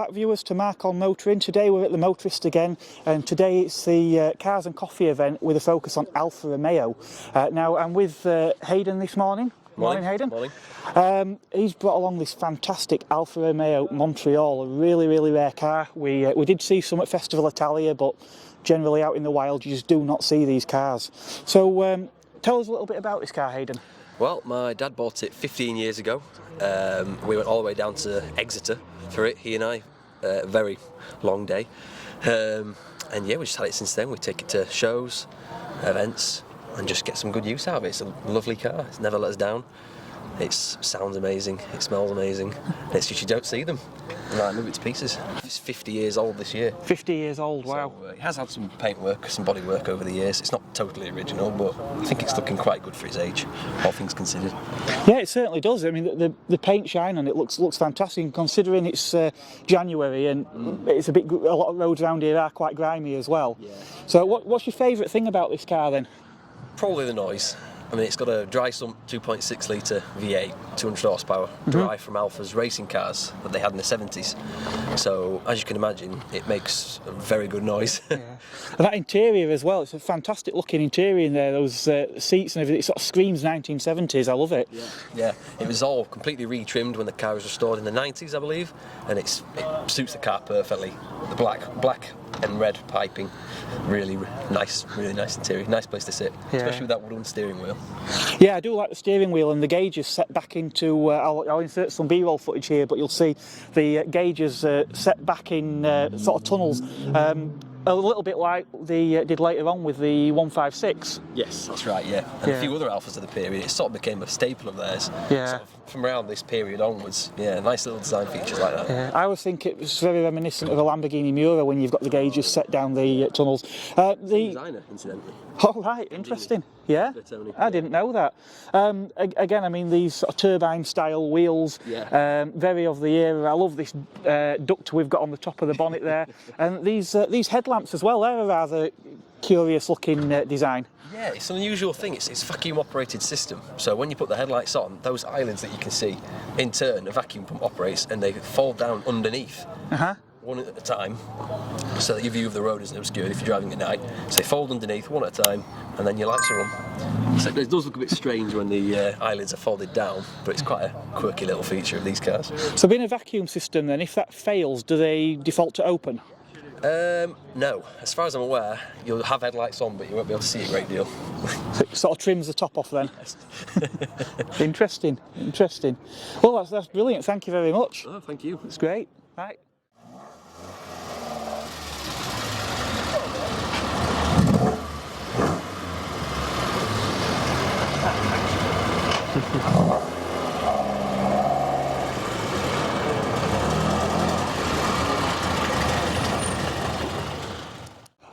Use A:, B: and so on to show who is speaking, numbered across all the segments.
A: back, viewers, to Mark on Motoring. Today we're at the Motorist again, and today it's the Cars and Coffee event with a focus on Alfa Romeo. Now I'm with Hayden this morning. Morning, Hayden.
B: Morning.
A: He's brought along this fantastic Alfa Romeo Montreal, a really rare car. We did see some at Festival Italia, but generally out in the wild you just do not see these cars. So tell us a little bit about this car, Hayden.
B: Well, my dad bought it 15 years ago. We went all the way down to Exeter for it, he and I. Very long day. And yeah, we just had it since then. We take it to shows, events, and just get some good use out of it. It's a lovely car. It's never let us down. It sounds amazing. It smells amazing. It's just you don't see them. And I move it to pieces. It's 50 years old this year.
A: 50 years old, wow.
B: So, it has had some paint work, some body work over the years. It's not totally original, but I think it's looking quite good for its age, all things considered.
A: Yeah, it certainly does. I mean, the paint shine on it looks fantastic, and considering it's January and it's a lot of roads around here are quite grimy as well.
B: Yeah.
A: So what's your favourite thing about this car then?
B: Probably the noise. I mean, it's got a dry sump 2.6 litre V8, 200 horsepower, derived from Alfa's racing cars that they had in the 70s. So, as you can imagine, it makes a very good noise.
A: Yeah. And that interior as well, it's a fantastic looking interior in there, those seats and everything, it sort of screams 1970s, I love it.
B: Yeah, it was all completely re-trimmed when the car was restored in the 90s, I believe, and it suits the car perfectly. The black and red piping, really nice interior, nice place to sit, especially with that wooden steering wheel.
A: Yeah, I do like the steering wheel, and the gauges set back into, I'll insert some B-roll footage here, but you'll see the gauges set back in sort of tunnels, a little bit like they did later on with the 156.
B: Yes, that's right, yeah. And a few other Alfas of the period, it sort of became a staple of theirs.
A: Yeah.
B: Sort of from around this period onwards, yeah, nice little design features like that.
A: Yeah, I always think it was very reminiscent of a Lamborghini Miura when you've got the gauges set down the tunnels. The
B: designer, incidentally.
A: Oh right, interesting. Yeah, I didn't know that. Again, I mean, these sort of turbine style wheels, very of the era. I love this duct we've got on the top of the bonnet there, and these headlamps as well. They're a rather curious looking design.
B: Yeah, it's an unusual thing. It's a vacuum operated system. So when you put the headlights on, those islands that you can see, in turn, a vacuum pump operates and they fold down underneath. One at a time, so that your view of the road isn't obscured if you're driving at night. So they fold underneath one at a time, and then your lights are on. So it does look a bit strange when the eyelids are folded down, but it's quite a quirky little feature of these cars.
A: So being a vacuum system then, if that fails, do they default to open?
B: No. As far as I'm aware, you'll have headlights on, but you won't be able to see a great deal.
A: So it sort of trims the top off then?
B: Yes.
A: Interesting. Well, that's brilliant. Thank you very much.
B: Oh, thank you.
A: It's great. Right.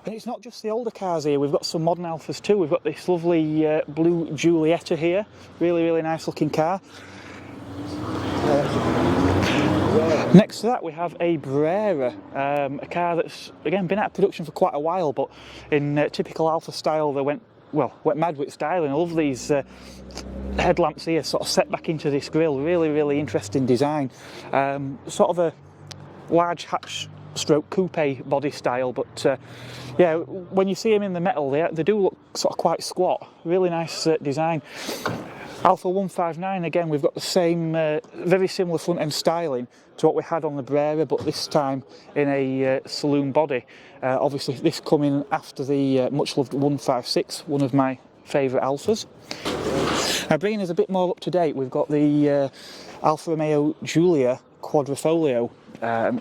A: And it's not just the older cars here, we've got some modern Alfas too. We've got this lovely blue Giulietta here, really nice looking car. Next to that we have a Brera, a car that's again been out of production for quite a while, but in typical Alfa style they went mad with styling. I love these headlamps here sort of set back into this grille, really interesting design. Sort of a large hatch stroke coupe body style, but yeah, when you see them in the metal they do look sort of quite squat. Really nice design. Alfa 159, again we've got the same very similar front end styling to what we had on the Brera, but this time in a saloon body. Obviously this coming after the much loved 156, one of my favourite Alfas. Now bringing us a bit more up to date, we've got the Alfa Romeo Giulia Quadrifoglio.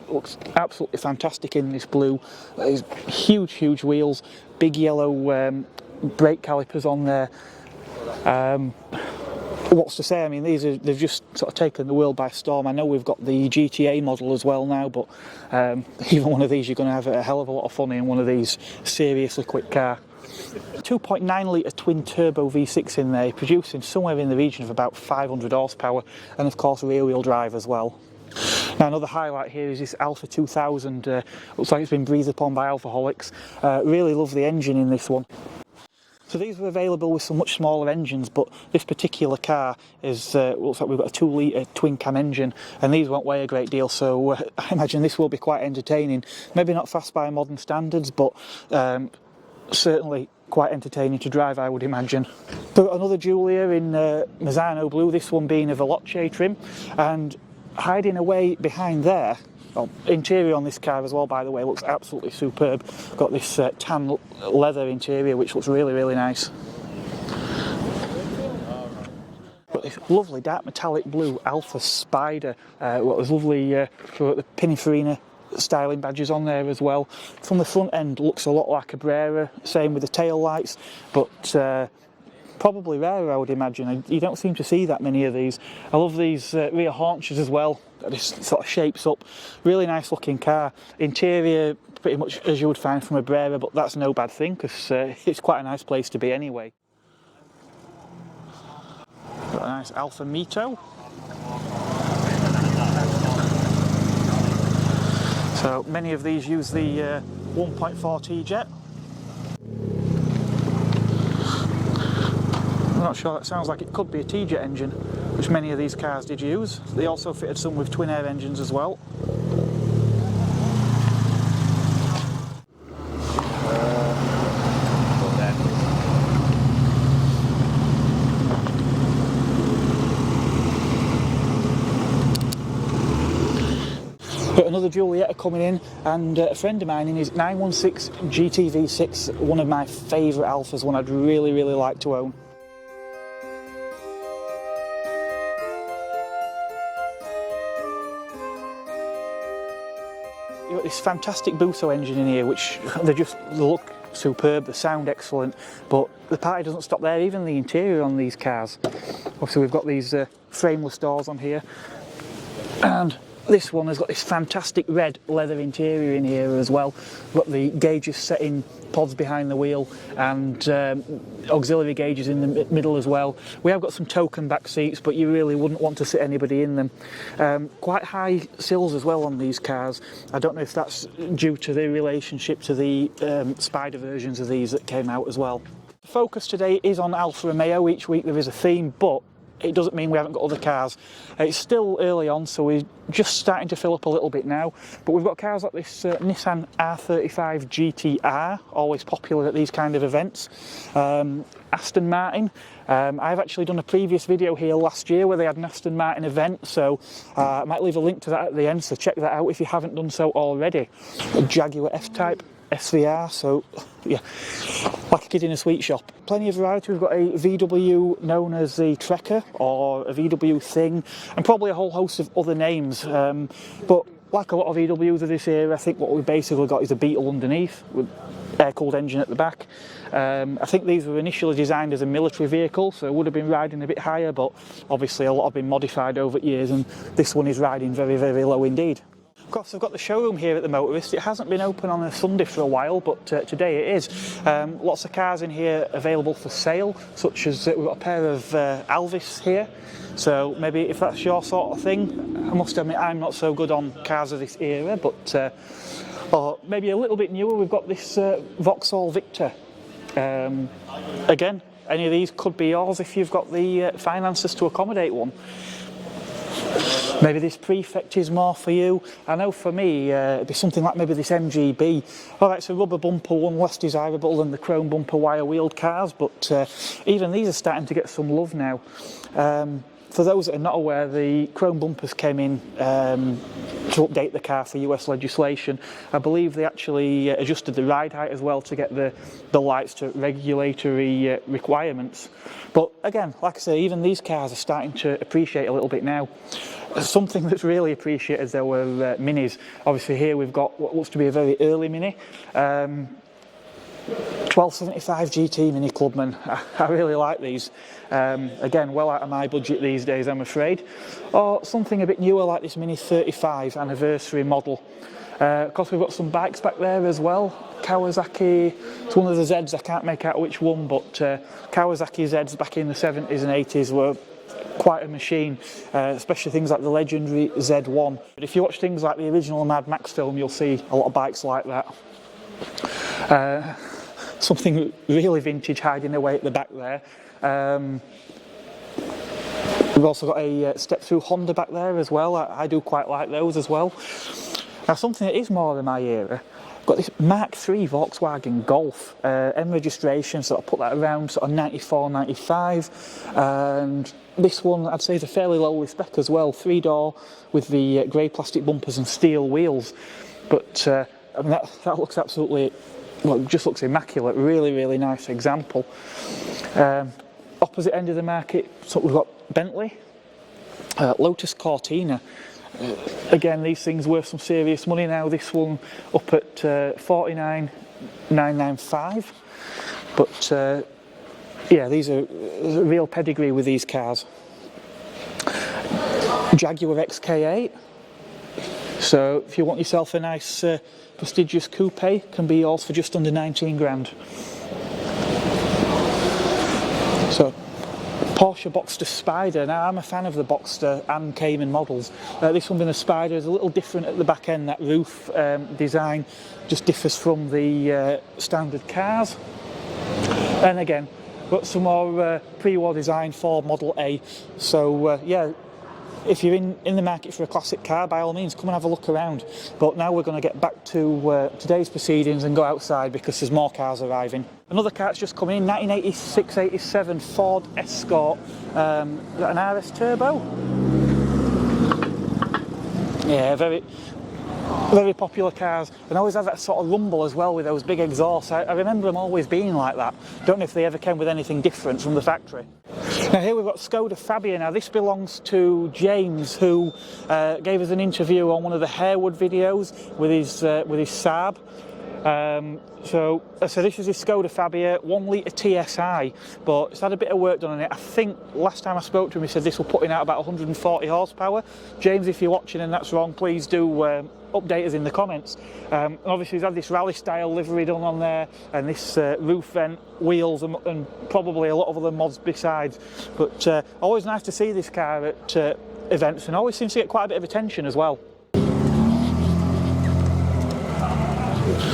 A: Looks absolutely fantastic in this blue. These huge wheels, big yellow brake calipers on there. What's to say? I mean, they've just sort of taken the world by storm. I know we've got the GTA model as well now, but even one of these you're going to have a hell of a lot of fun in one of these seriously quick car. 2.9 litre twin turbo V6 in there, producing somewhere in the region of about 500 horsepower, and of course rear wheel drive as well. Now another highlight here is this Alfa 2000, looks like it's been breathed upon by alcoholics. Really love the engine in this one. So these were available with some much smaller engines, but this particular car is looks like we've got a 2-litre twin cam engine, and these won't weigh a great deal, so I imagine this will be quite entertaining. Maybe not fast by modern standards, but certainly quite entertaining to drive, I would imagine. So another Giulia in Mazzano blue, this one being a Veloce trim, and hiding away behind there, well, interior on this car as well, by the way, looks absolutely superb. Got this tan leather interior which looks really, really nice. Got this lovely dark metallic blue Alfa Spider, what was lovely the Pininfarina styling badges on there as well. From the front end looks a lot like a Brera, same with the tail lights, but probably rarer, I would imagine. You don't seem to see that many of these. I love these rear haunches as well. This sort of shapes up. Really nice looking car. Interior pretty much as you would find from a Brera, but that's no bad thing because it's quite a nice place to be anyway. Got a nice Alfa Mito. So many of these use the 1.4T jet. I'm not sure, that sounds like it could be a T-jet engine, which many of these cars did use. They also fitted some with twin air engines as well. Got another Giulietta coming in, and a friend of mine in his 916 GT-V6, one of my favourite Alfas, one I'd really, really like to own. You've got this fantastic Busso engine in here, which they look superb, they sound excellent, but the party doesn't stop there, even the interior on these cars. Obviously we've got these frameless doors on here, and this one has got this fantastic red leather interior in here as well. We've got the gauges set in pods behind the wheel, and auxiliary gauges in the middle as well. We have got some token back seats, but you really wouldn't want to sit anybody in them. Quite high sills as well on these cars. I don't know if that's due to the relationship to the Spider versions of these that came out as well. The focus today is on Alfa Romeo. Each week there is a theme, but it doesn't mean we haven't got other cars. It's still early on, so we're just starting to fill up a little bit now, but we've got cars like this Nissan R35 GT-R, always popular at these kind of events. Aston Martin, I've actually done a previous video here last year where they had an Aston Martin event, so I might leave a link to that at the end, so check that out if you haven't done so already. A Jaguar F-Type SVR, so yeah, like a kid in a sweet shop. Plenty of variety. We've got a VW known as the Trekker, or a VW Thing, and probably a whole host of other names, but like a lot of VWs of this era, I think what we've basically got is a Beetle underneath with air-cooled engine at the back. I think these were initially designed as a military vehicle, so it would have been riding a bit higher, but obviously a lot have been modified over years, and this one is riding very, very low indeed. Of course, I've got the showroom here at the Motorist. It hasn't been open on a Sunday for a while, but today it is. Lots of cars in here available for sale, such as we've got a pair of Alvis here. So maybe if that's your sort of thing, I must admit I'm not so good on cars of this era, but or maybe a little bit newer, we've got this Vauxhall Victor. Again, any of these could be yours if you've got the finances to accommodate one. Maybe this Prefect is more for you. I know for me, it'd be something like maybe this MGB. Alright, it's a rubber bumper one, less desirable than the chrome bumper wire-wheeled cars, but even these are starting to get some love now. For those that are not aware, the chrome bumpers came in to update the car for US legislation. I believe they actually adjusted the ride height as well to get the lights to regulatory requirements. But again, like I say, even these cars are starting to appreciate a little bit now. Something that's really appreciated though were minis. Obviously here we've got what looks to be a very early mini. 1275 GT Mini Clubman. I really like these. Again, well out of my budget these days, I'm afraid. Or something a bit newer like this Mini 35 anniversary model. Of course, we've got some bikes back there as well. Kawasaki, it's one of the Zs, I can't make out which one, but Kawasaki Zs back in the 70s and 80s were quite a machine, especially things like the legendary Z1. But if you watch things like the original Mad Max film, you'll see a lot of bikes like that. something really vintage hiding away at the back there. We've also got a step-through Honda back there as well. I do quite like those as well. Now something that is more in my era, I've got this Mark III Volkswagen Golf, M registration, so I'll put that around sort of 94, 95, and this one I'd say is a fairly lowly spec as well, 3-door with the grey plastic bumpers and steel wheels, but I mean that looks absolutely, well, it just looks immaculate, really, really nice example. Opposite end of the market, so we've got Bentley, Lotus Cortina. Again, these things worth some serious money now. This one up at 49,995. But yeah, these are a real pedigree with these cars. Jaguar XK8. So if you want yourself a nice prestigious coupe, can be yours for just under 19 grand. So Porsche Boxster Spider. Now I'm a fan of the Boxster and Cayman models. This one being a Spider is a little different at the back end. That roof design just differs from the standard cars. And again, got some more pre-war design for Model A. So yeah, if you're in the market for a classic car, by all means come and have a look around. But now we're going to get back to today's proceedings and go outside because there's more cars arriving. Another car that's just coming in, 1986-87 Ford Escort. An RS Turbo? Yeah, very popular cars, and always have that sort of rumble as well with those big exhausts. I remember them always being like that. Don't know if they ever came with anything different from the factory. Now here we've got Skoda Fabia. Now this belongs to James, who gave us an interview on one of the Harewood videos with his Saab. So this is his Skoda Fabia, 1 litre TSI, but it's had a bit of work done on it. I think last time I spoke to him he said this was putting out about 140 horsepower. James, if you're watching and that's wrong, please do update us in the comments. Obviously he's had this rally style livery done on there, and this roof vent, wheels, and probably a lot of other mods besides. But always nice to see this car at events, and always seems to get quite a bit of attention as well.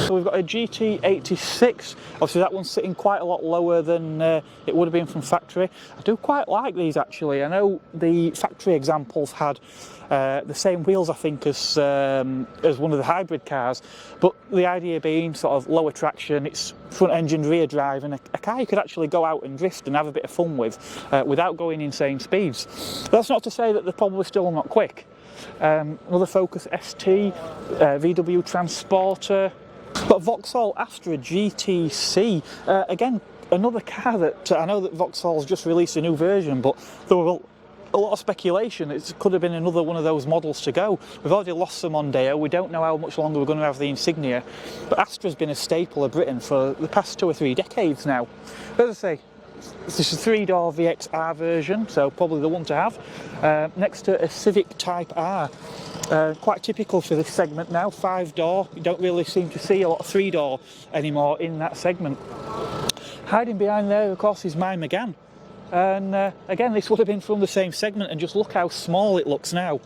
A: So we've got a GT86, obviously that one's sitting quite a lot lower than it would have been from factory. I do quite like these actually. I know the factory examples had the same wheels I think as one of the hybrid cars, but the idea being sort of lower traction, it's front engine rear drive, and a car you could actually go out and drift and have a bit of fun with without going insane speeds. That's not to say that they're probably still not quick. Another Focus ST, VW Transporter. But Vauxhall Astra GTC, again, another car that I know that Vauxhall's just released a new version, but there were a lot of speculation. It could have been another one of those models to go. We've already lost some Mondeo. We don't know how much longer we're going to have the Insignia, but Astra's been a staple of Britain for the past 2 or 3 decades now. As I say, this is a 3-door VXR version, so probably the one to have, next to a Civic Type R. Quite typical for this segment now, 5-door. You don't really seem to see a lot of 3-door anymore in that segment. Hiding behind there, of course, is my Megane. And again, this would have been from the same segment, and just look how small it looks now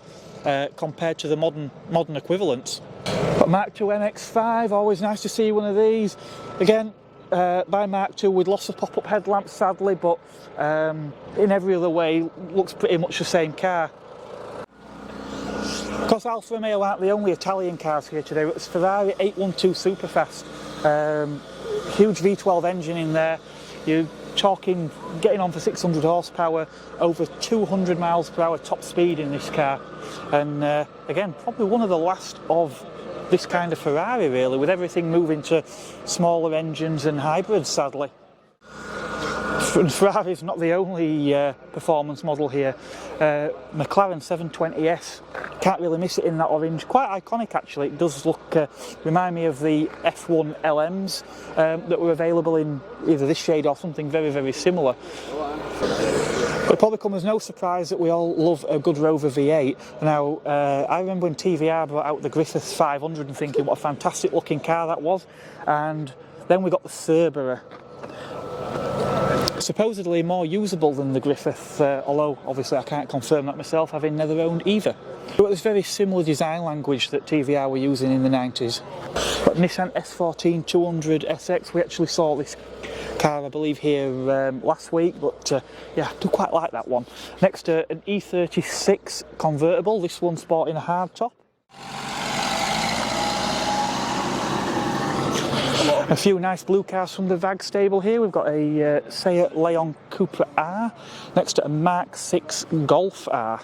A: compared to the modern equivalents. But Mark II MX-5, always nice to see one of these. Again, by Mark II with lots of pop-up headlamps sadly, but in every other way looks pretty much the same car. Of course, Alfa Romeo aren't the only Italian cars here today. It's Ferrari 812 Superfast, huge V12 engine in there. You're talking getting on for 600 horsepower, over 200 miles per hour top speed in this car, and again probably one of the last of this kind of Ferrari really, with everything moving to smaller engines and hybrids sadly. Ferrari's not the only performance model here. McLaren 720S, can't really miss it in that orange, quite iconic actually. It does look, remind me of the F1 LMs that were available in either this shade or something very, very similar. It probably comes as no surprise that we all love a good Rover V8. Now, I remember when TVR brought out the Griffith 500 and thinking what a fantastic looking car that was, and then we got the Cerberus. Supposedly more usable than the Griffith, although obviously I can't confirm that myself, having never owned either. But this very similar design language that TVR were using in the 90s. Got Nissan S14 200 SX. We actually saw this car, I believe, here last week, but yeah, I do quite like that one. Next, an E36 convertible. This one's sporting a hardtop. A few nice blue cars from the VAG stable here. We've got a Seat Leon Cupra R, next to a Mark 6 Golf R.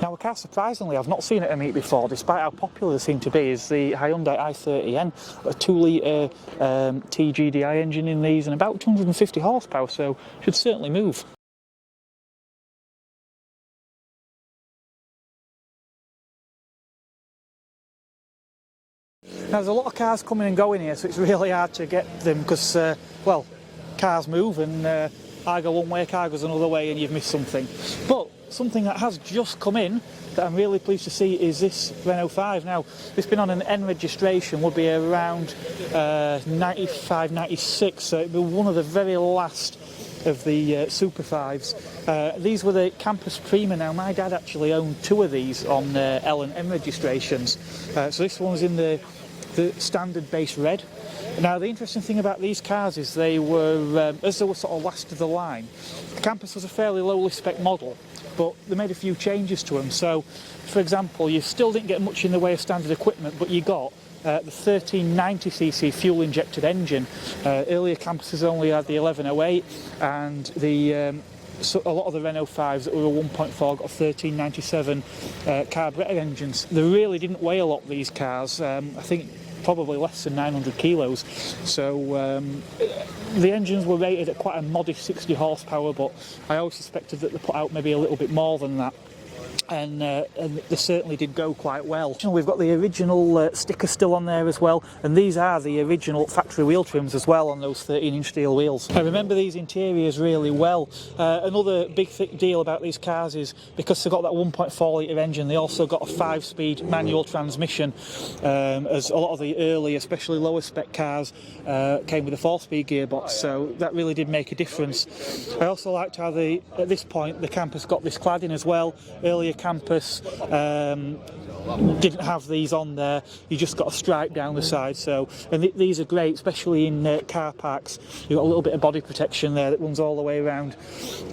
A: Now, a car surprisingly I've not seen at a meet before, despite how popular they seem to be, is the Hyundai i30N. A 2-litre TGDI engine in these and about 250 horsepower, so should certainly move. Now, there's a lot of cars coming and going here, so it's really hard to get them because, well, cars move and I go one way, a car goes another way and you've missed something. But something that has just come in that I'm really pleased to see is this Renault 5. Now, it's been on an N registration, would be around 95, 96, so it'd be one of the very last of the Super 5s. These were the Campus Prima. Now, my dad actually owned two of these on L and M registrations. So this one was in the standard base red. Now, the interesting thing about these cars is they were, as they were sort of last of the line, the Campus was a fairly lowly spec model, but they made a few changes to them. So, for example, you still didn't get much in the way of standard equipment, but you got the 1390cc fuel injected engine. Earlier Campuses only had the 1108, and so a lot of the Renault 5s that were 1.4 got 1397 carburettor engines. They really didn't weigh a lot, these cars. I think probably less than 900 kilos. So the engines were rated at quite a modest 60 horsepower, but I always suspected that they put out maybe a little bit more than that. And they certainly did go quite well. We've got the original sticker still on there as well, and these are the original factory wheel trims as well on those 13-inch steel wheels. I remember these interiors really well. Another big deal about these cars is because they've got that 1.4 litre engine, they also got a 5-speed manual transmission, as a lot of the early, especially lower spec cars, came with a 4-speed gearbox, so that really did make a difference. I also liked how at this point the Campus got this cladding as well. Earlier Campus didn't have these on there, you just got a stripe down the side. So, and these are great, especially in car parks. You've got a little bit of body protection there that runs all the way around.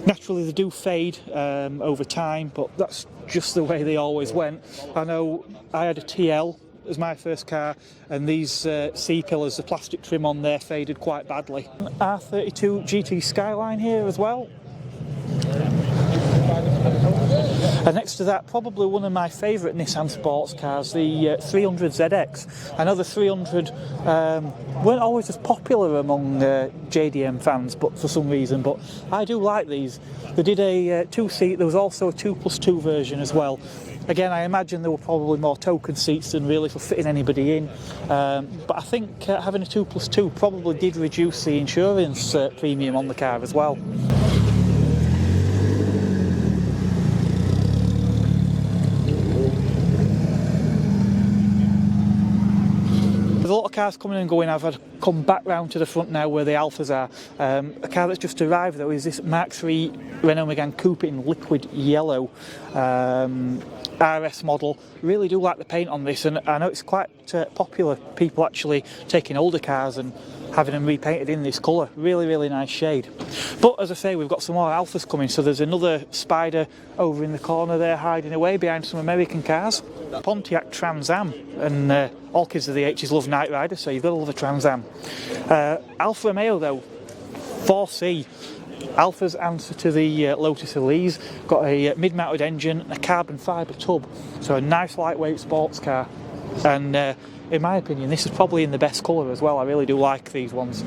A: Naturally they do fade over time, but that's just the way they always went. I know I had a TL as my first car, and these C-pillars, the plastic trim on there faded quite badly. R32 GT Skyline here as well. And next to that, probably one of my favourite Nissan sports cars, the 300 ZX. I know the 300 weren't always as popular among JDM fans, but for some reason, but I do like these. They did a 2-seat, there was also a 2+2 version as well. Again, I imagine there were probably more token seats than really for fitting anybody in, but I think having a 2+2 probably did reduce the insurance premium on the car as well. There's a lot of cars coming and going. I've had to come back round to the front now where the Alfas are. A car that's just arrived though is this Mark III Renault Megane Coupe in liquid yellow. RS model. Really do like the paint on this, and I know it's quite popular. People actually taking older cars and having them repainted in this colour. Really, really nice shade. But as I say, we've got some more Alfas coming, so there's another Spider over in the corner there hiding away behind some American cars. Pontiac Trans Am, and all kids of the 80s love Knight Rider, so you've got to love a Trans Am. Alfa Romeo though, 4C. Alfa's answer to the Lotus Elise, got a mid-mounted engine and a carbon fibre tub, so a nice lightweight sports car, and in my opinion this is probably in the best colour as well. I really do like these ones.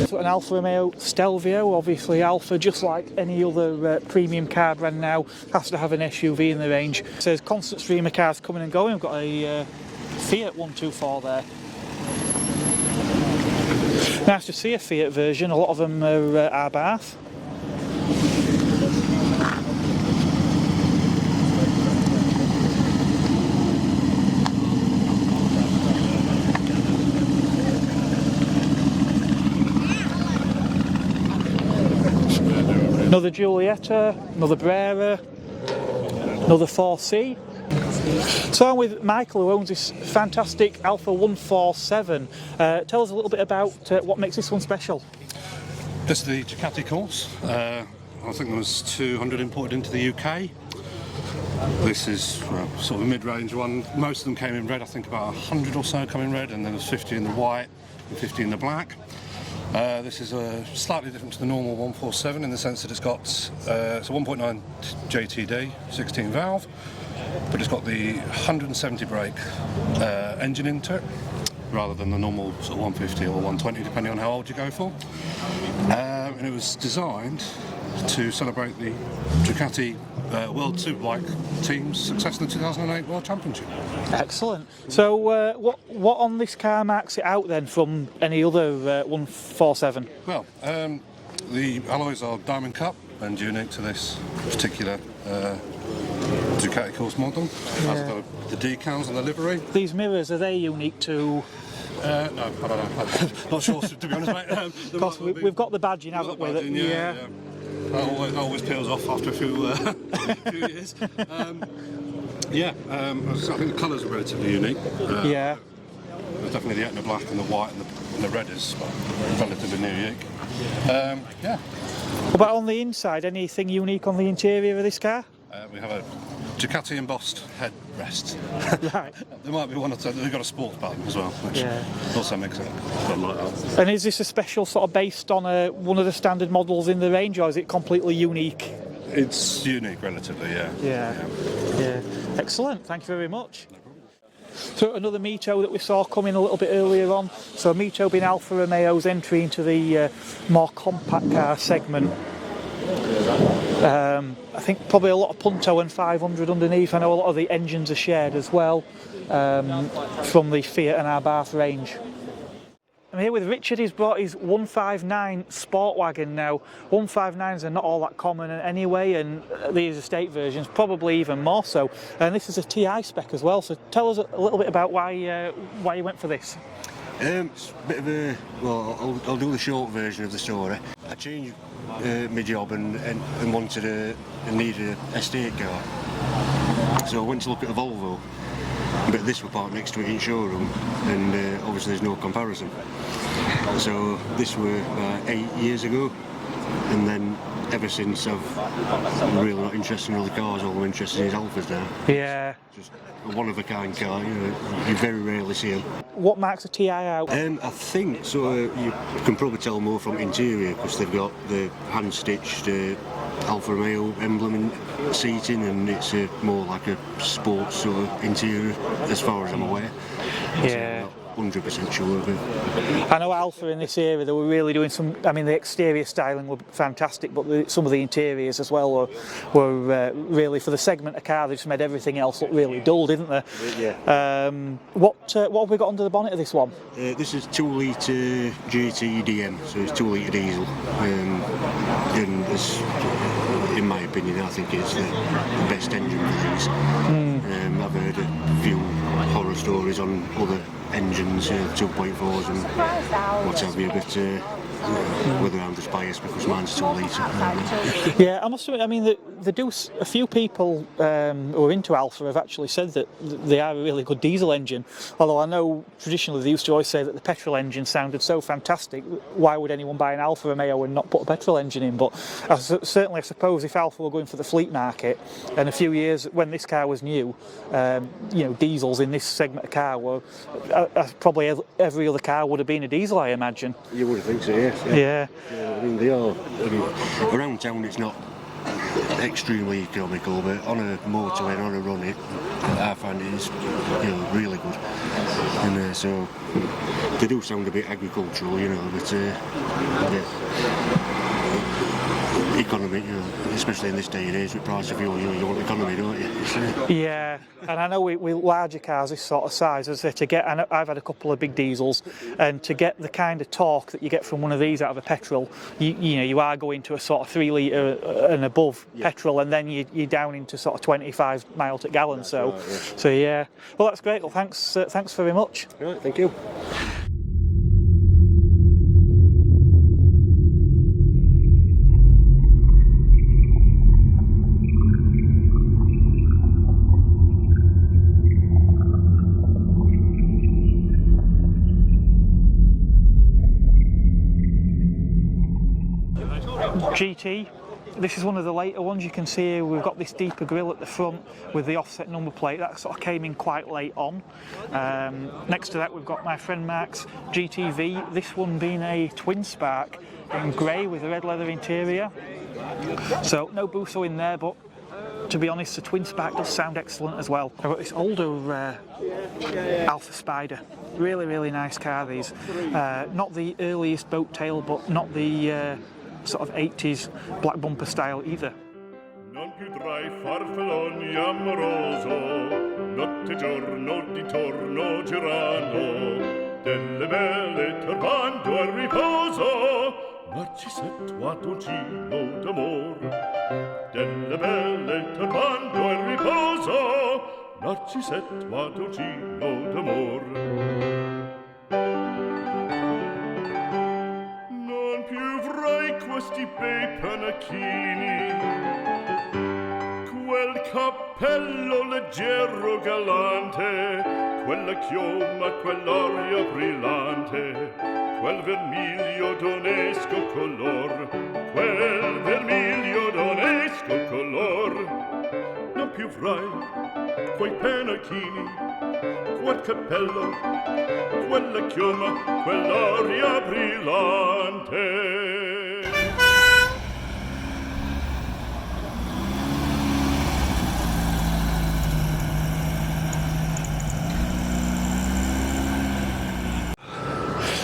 A: So an Alfa Romeo Stelvio, obviously Alfa, just like any other premium car brand now, has to have an SUV in the range. It says constant stream of cars coming and going. We've got a Fiat 124 there. Nice to see a Fiat version, a lot of them are Abarth. Another Giulietta, another Brera. Another 4C. So I'm with Michael, who owns this fantastic Alfa 147. Tell us a little bit about what makes this one special.
C: This is the Ducati course. I think there was 200 imported into the UK. This is sort of a mid-range one. Most of them came in red. I think about 100 or so come in red, and then there's 50 in the white and 50 in the black. This is slightly different to the normal 147 in the sense that it's got it's a 1.9 JTD, 16 valve, but it's got the 170 brake engine into it, rather than the normal sort of 150 or 120, depending on how old you go for. And it was designed to celebrate the Ducati World Superbike team's success in the 2008 World Championship.
A: Excellent. So what on this car marks it out then from any other 147?
C: Well, the alloys are diamond cut and unique to this particular Ducati course model. As are the decals and the livery.
A: These mirrors, are they unique to...
C: No, I don't know. I'm not sure, to be honest, mate.
A: Of course, we've got the badging, haven't we?
C: Yeah. That always peels off after a few years. I think the colours are relatively unique.
A: Yeah.
C: There's definitely the Etna black and the white and the red is relatively unique.
A: What about on the inside? Anything unique on the interior of this car?
C: We have a Ducati embossed headrest.
A: Right.
C: There might be one or two. We've got a sports button as well, which also makes it a lot like that.
A: And is this a special sort of based on one of the standard models in the range, or is it completely unique?
C: It's unique, relatively, yeah.
A: Yeah. Excellent. Thank you very much. So another Mito that we saw coming a little bit earlier on. So Mito being Alfa Romeo's entry into the more compact car segment. I think probably a lot of Punto and 500 underneath. I know a lot of the engines are shared as well from the Fiat and Abarth range. I'm here with Richard. He's brought his 159 Sport Wagon now. 159s are not all that common anyway, and these estate versions probably even more so. And this is a TI spec as well. So tell us a little bit about why you went for this.
D: It's a bit of a, well, I'll do the short version of the story. I changed my job and needed an estate car. So I went to look at a Volvo, but this were parked next to it in showroom, and obviously there's no comparison. So this were 8 years ago, and then ever since I'm really not interested in other cars. All I'm interested in is Alfas now.
A: Yeah.
D: Just a one-of-a-kind car, you very rarely see them.
A: What marks a TI out?
D: I think so. You can probably tell more from interior because they've got the hand-stitched Alfa Romeo emblem in seating, and it's more like a sports sort of interior, as far as I'm aware.
A: Yeah.
D: So 100% sure of it.
A: I know Alfa in this era, they were really doing some, I mean the exterior styling were fantastic, but some of the interiors as well were really, for the segment of car, they just made everything else look really dull, didn't they?
D: Yeah.
A: What have we got under the bonnet of this one?
D: This is 2-litre GT DM, so it's 2-litre diesel. And it's, in my opinion, I think it's the best engine for these. I've heard a few horror stories on other engines, 2.4s and what have you, but whether I'm just biased because mine's 2 litre.
A: Yeah, I must admit, I mean, a few people who are into Alfa have actually said that they are a really good diesel engine, although I know traditionally they used to always say that the petrol engine sounded so fantastic, why would anyone buy an Alfa Romeo and not put a petrol engine in? But certainly I suppose if Alfa were going for the fleet market, and a few years when this car was new, diesels in this segment of car were, probably every other car would have been a diesel, I imagine.
D: You would think so, yes.
A: Yeah.
D: I mean, they are. Around town it's not extremely economical, but on a motorway and on a run, I find it is really good. And so they do sound a bit agricultural, but economy, especially in this day and age with price of fuel, you want economy, don't you?
A: Yeah, and I know with larger cars this sort of size, as I say, I've had a couple of big diesels, and to get the kind of torque that you get from one of these out of a petrol, you are going to a sort of 3 litre and above petrol, and then you're down into sort of 25 miles per gallon. So,
D: right, yeah.
A: So yeah. Well, that's great. Well, thanks very much.
D: Right, thank you.
A: GT. This is one of the later ones. You can see here we've got this deeper grille at the front with the offset number plate. That sort of came in quite late on. Next to that we've got my friend Mark's GTV. This one being a twin spark in grey with a red leather interior. So no Busso in there, but to be honest, the twin spark does sound excellent as well. I've got this older Alfa Spider. Really, really nice car, these. Not the earliest boat tail, but not the sort of 80s black bumper style either.
E: Non più tra I farfalloni amoroso, notte giorno di torno girando, delle belle turbando al riposo, Narcisetto a dolcino d'amor. Delle belle turbando al riposo, Narcisetto a dolcino d'amor. Questi bei panacchini, quel cappello leggero galante, quella chioma, quell'aria brillante, quel vermiglio d'onesco color, quel vermiglio d'onesco color. Non più avrai quei panacchini, quel cappello, quella chioma, quell'aria brillante.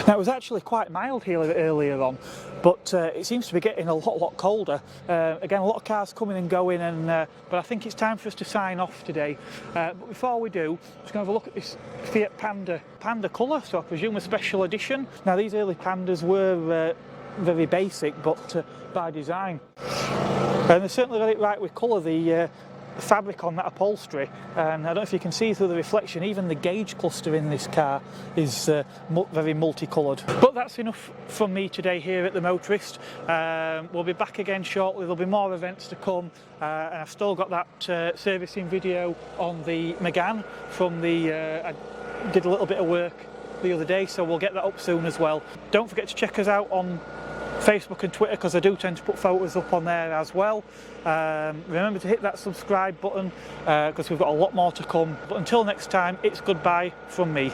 A: Now it was actually quite mild here earlier on, but it seems to be getting a lot colder. Again, a lot of cars coming and going, and but I think it's time for us to sign off today. But before we do, let's go have a look at this Fiat Panda colour, so I presume a special edition. Now these early Pandas were very basic, but by design. And they certainly got it right with colour. The fabric on that upholstery, and I don't know if you can see through the reflection, even the gauge cluster in this car is very multicoloured. But that's enough from me today here at the Motorist. We'll be back again shortly. There'll be more events to come, and I've still got that servicing video on the Megane from the I did a little bit of work the other day, so we'll get that up soon as well. Don't forget to check us out on Facebook and Twitter, because I do tend to put photos up on there as well. Remember to hit that subscribe button, because we've got a lot more to come. But until next time, it's goodbye from me.